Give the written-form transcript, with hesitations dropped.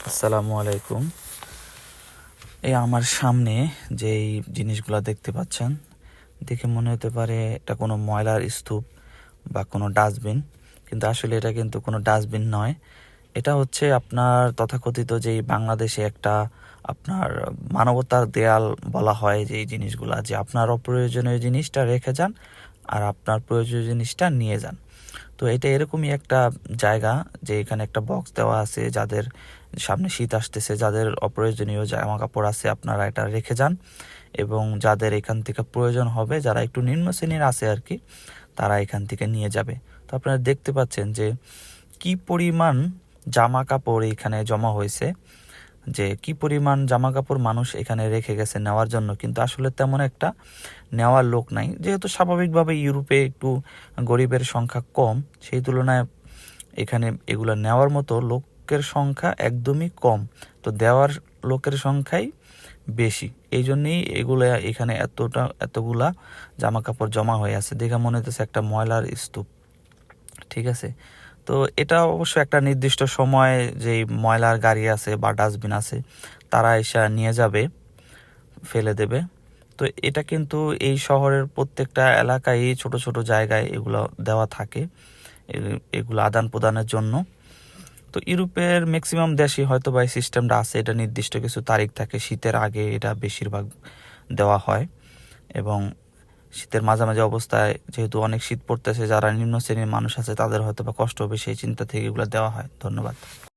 আসসালামু আলাইকুম। এই আমার সামনে যেই জিনিসগুলো দেখতে পাচ্ছেন, দেখে মনে হতে পারে এটা কোনো ময়লার স্তূপ বা কোনো ডাস্টবিন, কিন্তু আসলে এটা কিন্তু কোনো ডাস্টবিন নয়। এটা হচ্ছে আপনার তথাকথিত যেই বাংলাদেশে একটা আপনার মানবতার দেয়াল বলা হয়, যে এই জিনিসগুলা, যে আপনার অপ্রয়োজনীয় জিনিসটা রেখে যান আর আপনার প্রয়োজনীয় জিনিসটা নিয়ে যান। তো এটা এরকমই একটা জায়গা, যে এখানে একটা বক্স দেওয়া আছে, যাদের সামনে শীত আসতেছে, যাদের অপ্রয়োজনীয় জামা কাপড় আছে আপনারা এটা রেখে যান, এবং যাদের এখান থেকে প্রয়োজন হবে, যারা একটু নিম্ন শ্রেণীর আছে আর কি, তারা এখান থেকে নিয়ে যাবে। তো আপনারা দেখতে পাচ্ছেন যে কি পরিমাণ জামা কাপড় এখানে জমা হয়েছে, যে কি পরিমাণ জামা কাপড় মানুষ এখানে রেখে গেছে নেওয়ার জন্য, কিন্তু আসলে তেমন একটা নেওয়ার লোক নাই। যেহেতু স্বাভাবিকভাবে ইউরোপে একটু গরিবের সংখ্যা কম, সেই তুলনায় এখানে এগুলো নেওয়ার মতো লোকের সংখ্যা একদমই কম, তো দেওয়ার লোকের সংখ্যাই বেশি। এই জন্যেই এগুলা এখানে এতগুলা জামা কাপড় জমা হয়ে আছে, দেখে মনে হতেছে একটা ময়লার স্তূপ। ঠিক আছে, তো এটা অবশ্য একটা নির্দিষ্ট সময় যেই ময়লার গাড়ি আছে বা ডাস্টবিন আছে, তারা এসে নিয়ে যাবে, ফেলে দেবে। তো এটা কিন্তু এই শহরের প্রত্যেকটা এলাকায়, ছোট ছোট জায়গায় এগুলো দেওয়া থাকে, এগুলো আদান প্রদানের জন্য। তো ইউরোপের ম্যাক্সিমাম দেশই হয়তো বা এই সিস্টেমটা আছে, এটা নির্দিষ্ট কিছু তারিখ থাকে, শীতের আগে এটা বেশিরভাগ দেওয়া হয়, এবং শীতের মাঝামাঝি অবস্থায় যেহেতু অনেক শীত পড়তেছে, যারা নিম্ন শ্রেণীর মানুষ আছে তাদের হয়তো বা কষ্ট হবে, সেই চিন্তা থেকে এগুলো দেওয়া হয়। ধন্যবাদ।